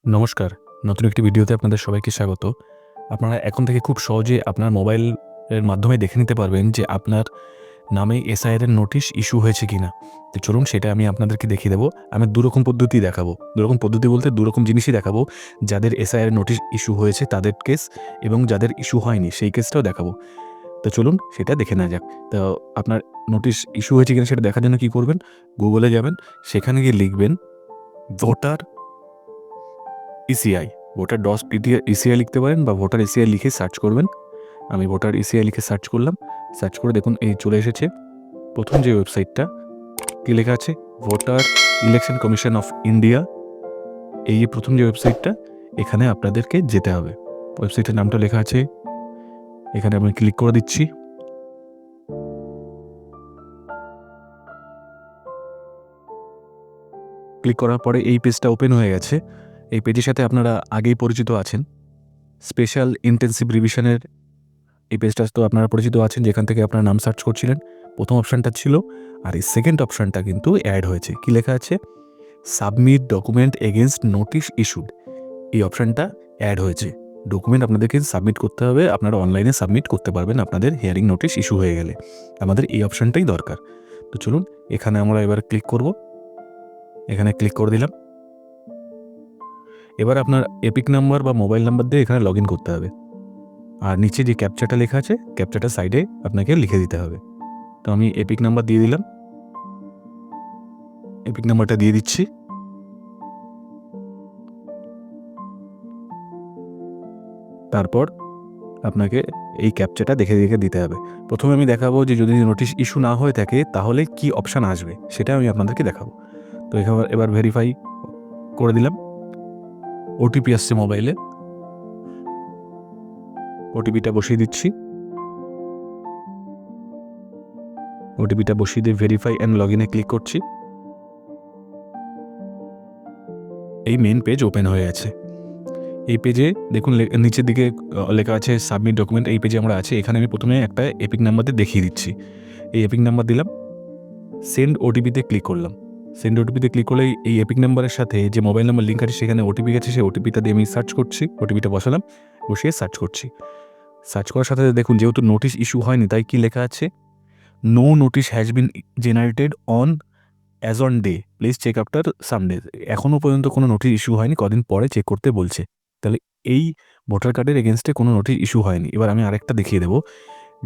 নমস্কার। নতুন একটি ভিডিওতে আপনাদের সবাইকে স্বাগত। আপনারা এখন থেকে খুব সহজে আপনার মোবাইলের মাধ্যমে দেখে নিতে পারবেন যে আপনার নামে এসআইআর এর নোটিশ ইস্যু হয়েছে কিনা। তো চলুন সেটা আমি আপনাদেরকে দেখিয়ে দেবো। আমি ২ রকম পদ্ধতি দেখাবো। ২ রকম পদ্ধতি বলতে ২ রকম জিনিসই দেখাবো। যাদের এসআইআর এর নোটিশ ইস্যু হয়েছে তাদের কেস এবং যাদের ইস্যু হয়নি সেই কেসটাও দেখাবো। তো চলুন সেটা দেখে নেওয়া যাক। তো আপনার নোটিশ ইস্যু হয়েছে কিনা সেটা দেখার জন্য কি করবেন? গুগলে যাবেন, সেখানে গিয়ে লিখবেন voter ECI, voter dot ECI লিখতে পারেন বা ভোটার ইসিআই লিখে সার্চ করবেন। আমি ভোটার ইসিআই লিখে সার্চ করলাম। সার্চ করে দেখুন এই চলে এসেছে। প্রথম যে ওয়েবসাইটটা কি লেখা আছে, voter election commission of India. এই যে প্রথম যে ওয়েবসাইটটা, এখানে আপনাদেরকে যেতে হবে। ওয়েবসাইটের নামটা লেখা আছে, এখানে আমি ক্লিক করে দিচ্ছি। ক্লিক করার পরে এই পেজটা ওপেন হয়ে গেছে। এই পেজের সাথে আপনারা আগেই পরিচিত আছেন। স্পেশাল ইন্টেন্সিভ রিভিশনের এই পেজটা তো আপনারা পরিচিত আছেন, যেখান থেকে আপনার নাম সার্চ করছিলেন। প্রথম অপশানটা ছিল, আর এই সেকেন্ড অপশানটা কিন্তু অ্যাড হয়েছে। কি লেখা আছে, submit document against notice issued. এই অপশানটা অ্যাড হয়েছে। ডকুমেন্ট আপনাদেরকে সাবমিট করতে হবে, আপনারা অনলাইনে সাবমিট করতে পারবেন আপনাদের হিয়ারিং নোটিশ ইস্যু হয়ে গেলে। আমাদের এই অপশানটাই দরকার। তো চলুন এখানে আমরা এবার ক্লিক করব। এখানে ক্লিক করে দিলাম। এবার আপনার এপিক নাম্বার বা মোবাইল নাম্বার দিয়ে এখানে লগ ইন করতে হবে। আর নিচে যে ক্যাপচাটা লেখা আছে, ক্যাপচাটা সাইডে আপনাকে লিখে দিতে হবে। তো আমি এপিক নাম্বার দিয়ে দিলাম। এপিক নাম্বারটা দিয়ে দিচ্ছি। তারপর আপনাকে এই ক্যাপচাটা দেখে দেখে দিতে হবে। প্রথমে আমি দেখাবো যে যদি নোটিশ ইস্যু না হয়ে থাকে তাহলে কি অপশান আসবে, সেটা আমি আপনাদেরকে দেখাবো। তো এবার ভেরিফাই করে দিলাম। ওটিপি আসছে মোবাইলে, ওটিপিটা বসিয়ে দিচ্ছি। ওটিপিটা বসিয়ে দিয়ে ভেরিফাই অ্যান্ড লগ ইনে ক্লিক করছি। এই মেন পেজ ওপেন হয়ে গেছে। এই পেজে দেখুন নিচের দিকে লেখা আছে সাবমিট ডকুমেন্ট। এই পেজে আমরা আছি। এখানে আমি প্রথমে একটা এপিক নাম্বার দিয়ে দেখিয়ে দিচ্ছি। এই এপিক নাম্বার দিলাম, সেন্ড ওটিপিতে ক্লিক করলাম। সেন্ড ওটিপিতে ক্লিক করলে এই এপিক নাম্বারের সাথে যে মোবাইল নাম্বার লিঙ্ক আছে সেখানে ওটিপি গেছে, সেই ওটিপিটা দিয়ে আমি সার্চ করছি। ওটিপিটা বসালাম, বসিয়ে সার্চ করছি। সার্চ করার সাথে সাথে দেখুন যেহেতু নোটিশ ইস্যু হয়নি তাই কি লেখা আছে, no notice has been generated on as on day, please check after some days. এখনও পর্যন্ত কোনো নোটিশ ইস্যু হয়নি, কদিন পরে চেক করতে বলছে। তাহলে এই ভোটার কার্ডের এগেনস্টে কোনো নোটিশ ইস্যু হয়নি। এবার আমি আরেকটা দেখিয়ে দেবো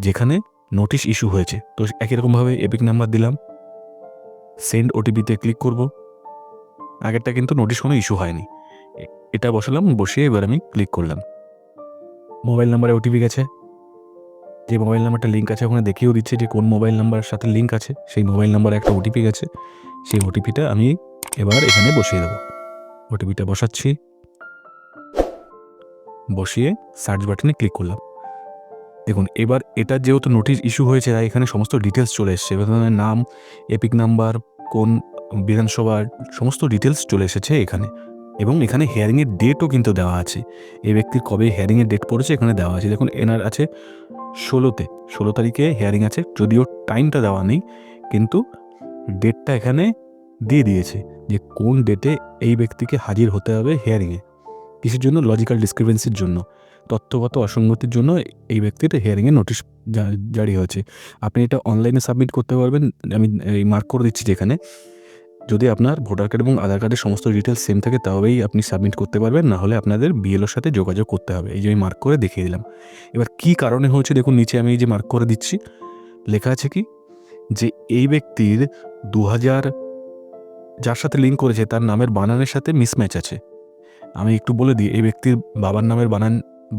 যেখানে নোটিশ ইস্যু হয়েছে। তো একই রকমভাবে এপিক নাম্বার দিলাম, সেন্ড ওটিপিতে ক্লিক করব। আগেরটা কিন্তু নোটিশ কোনো ইস্যু হয়নি। এটা বসালাম, বসিয়ে এবার আমি ক্লিক করলাম। মোবাইল নাম্বারে ওটিপি গেছে। যে মোবাইল নাম্বারটা লিঙ্ক আছে ওখানে দেখিয়েও দিচ্ছে যে কোন মোবাইল নাম্বারের সাথে লিঙ্ক আছে। সেই মোবাইল নাম্বারে একটা ওটিপি গেছে। সেই ওটিপিটা আমি এবার এখানে বসিয়ে দেবো। ওটিপিটা বসাচ্ছি, বসিয়ে সার্চ বাটনে ক্লিক করলাম। দেখুন এবার এটা যেহেতু নোটিশ ইস্যু হয়েছে তাই এখানে সমস্ত ডিটেলস চলে এসেছে। এবার নাম, এপিক নাম্বার, কোন বিধানসভার, সমস্ত ডিটেলস চলে এসেছে এখানে। এবং এখানে হিয়ারিংয়ের ডেটও কিন্তু দেওয়া আছে। এই ব্যক্তির কবে হিয়ারিংয়ের ডেট পড়েছে এখানে দেওয়া আছে। দেখুন এনার আছে 16 তারিখে হিয়ারিং আছে, যদিও টাইমটা দেওয়া নেই, কিন্তু ডেটটা এখানে দিয়ে দিয়েছে যে কোন ডেটে এই ব্যক্তিকে হাজির হতে হবে হিয়ারিংয়ে। কিসের জন্য? লজিক্যাল ডিসক্রিপেন্সির জন্য, তথ্যগত অসঙ্গতির জন্য এই ব্যক্তির হিয়ারিংয়ে নোটিশ জারি হয়েছে। আপনি এটা অনলাইনে সাবমিট করতে পারবেন। আমি এই মার্ক করে দিচ্ছি যেখানে, যদি আপনার ভোটার কার্ড এবং আধার কার্ডের সমস্ত ডিটেলস সেম থাকে তবেই আপনি সাবমিট করতে পারবেন, না হলে আপনাদের বিএলওর সাথে যোগাযোগ করতে হবে। এই যে আমি মার্ক করে দেখিয়ে দিলাম। এবার কি কারণে হয়েছে দেখুন নিচে আমি এই যে মার্ক করে দিচ্ছি, লেখা আছে কি যে এই ব্যক্তির 2000 যার সাথে লিঙ্ক করেছে তার নামের বানানের সাথে মিসম্যাচ আছে। আমি একটু বলে দিই, এই ব্যক্তির বাবার নামের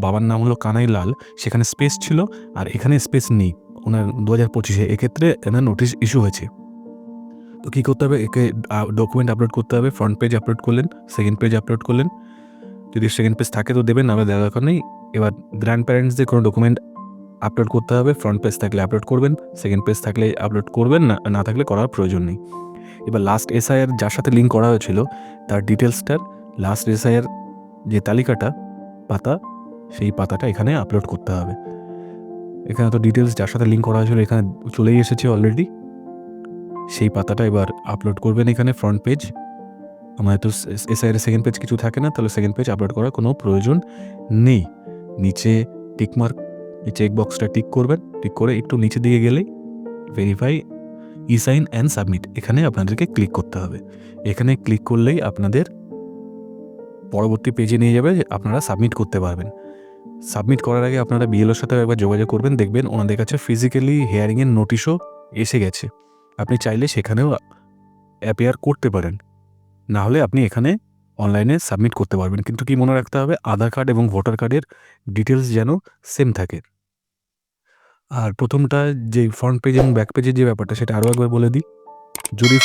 বাবার নাম হলো কানাই লাল, সেখানে স্পেস ছিল আর এখানে স্পেস নেই ওনার 2025-এ। এক্ষেত্রে এনার নোটিশ ইস্যু হয়েছে। তো কী করতে হবে, একে ডকুমেন্ট আপলোড করতে হবে। ফ্রন্ট পেজ আপলোড করলেন, সেকেন্ড পেজ আপলোড করলেন। যদি সেকেন্ড পেজ থাকে তো দেবেন, নাহলে দেওয়ার দরকার নেই। এবার গ্র্যান্ড প্যারেন্টসদের কোনো ডকুমেন্ট আপলোড করতে হবে। ফ্রন্ট পেজ থাকলে আপলোড করবেন, সেকেন্ড পেজ থাকলে আপলোড করবেন, না থাকলে করার প্রয়োজন নেই। এবার লাস্ট এসআইআর যার সাথে লিঙ্ক করা হয়েছিল তার ডিটেলসটার লাস্ট এসআইআর যে তালিকাটা পাতা, সেই পাতাটা এখানে আপলোড করতে হবে। এখানে তো ডিটেলস যার সাথে লিঙ্ক করা হয়েছিল এখানে চলেই এসেছে অলরেডি। সেই পাতাটা এবার আপলোড করবেন এখানে ফ্রন্ট পেজ। আমাদের তো এসআইআর সেকেন্ড পেজ কিছু থাকে না, তাহলে সেকেন্ড পেজ আপলোড করার কোনো প্রয়োজন নেই। নিচে টিকমার্ক, এই চেক বক্সটা টিক করবেন, টিক করে একটু নিচে দিকে গেলেই ভেরিফাই ই-সাইন অ্যান্ড সাবমিট, এখানে আপনাদেরকে ক্লিক করতে হবে। এখানে ক্লিক করলেই আপনাদের পরবর্তী পেজে নিয়ে যাবে, আপনারা সাবমিট করতে পারবেন। সাবমিট করার আগে আপনারা বিএলওর সাথে একবার যোগাযোগ করবেন, দেখবেন ওনাদের কাছে ফিজিক্যালি হিয়ারিংয়ের নোটিশও এসে গেছে। আপনি চাইলে সেখানেও অ্যাপিয়ার করতে পারেন, না হলে আপনি এখানে অনলাইনে সাবমিট করতে পারবেন। কিন্তু কি মনে রাখতে হবে, আধার কার্ড এবং ভোটার কার্ডের ডিটেলস যেন সেম থাকে। আর প্রথমটা যে ফ্রন্ট পেজ এবং ব্যাক পেজের যে ব্যাপারটা, সেটা আরও একবার বলে দিই। যদি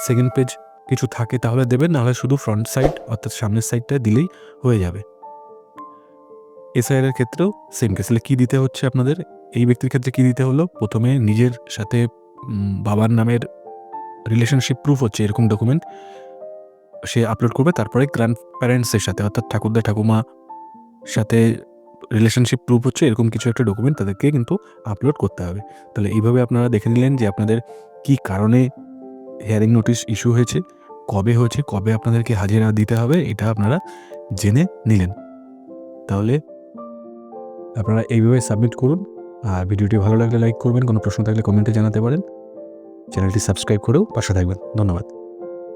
সেকেন্ড পেজ কিছু থাকে তাহলে দেবেন, নাহলে শুধু ফ্রন্ট সাইড অর্থাৎ সামনের সাইডটা দিলেই হয়ে যাবে। এসআইআর ক্ষেত্রেও সেম কেস। তাহলে কী দিতে হচ্ছে আপনাদের, এই ব্যক্তির ক্ষেত্রে কী দিতে হলো, প্রথমে নিজের সাথে বাবার নামের রিলেশনশিপ প্রুফ হচ্ছে এরকম ডকুমেন্ট সে আপলোড করবে। তারপরে গ্র্যান্ড প্যারেন্টসের সাথে অর্থাৎ ঠাকুরদা ঠাকুমা সাথে রিলেশনশিপ প্রুফ হচ্ছে এরকম কিছু একটা ডকুমেন্ট তাদেরকে কিন্তু আপলোড করতে হবে। তাহলে এইভাবে আপনারা দেখে নিলেন যে আপনাদের কী কারণে হিয়ারিং নোটিশ ইস্যু হয়েছে, কবে হয়েছে, কবে আপনাদেরকে হাজিরা দিতে হবে, এটা আপনারা জেনে নিলেন। তাহলে আপনারা এইভাবে সাবমিট করুন। আর ভিডিওটি ভালো লাগলে লাইক করবেন, কোনো প্রশ্ন থাকলে কমেন্টে জানাতে পারেন। চ্যানেলটি সাবস্ক্রাইব করেও পাশে থাকবেন। ধন্যবাদ।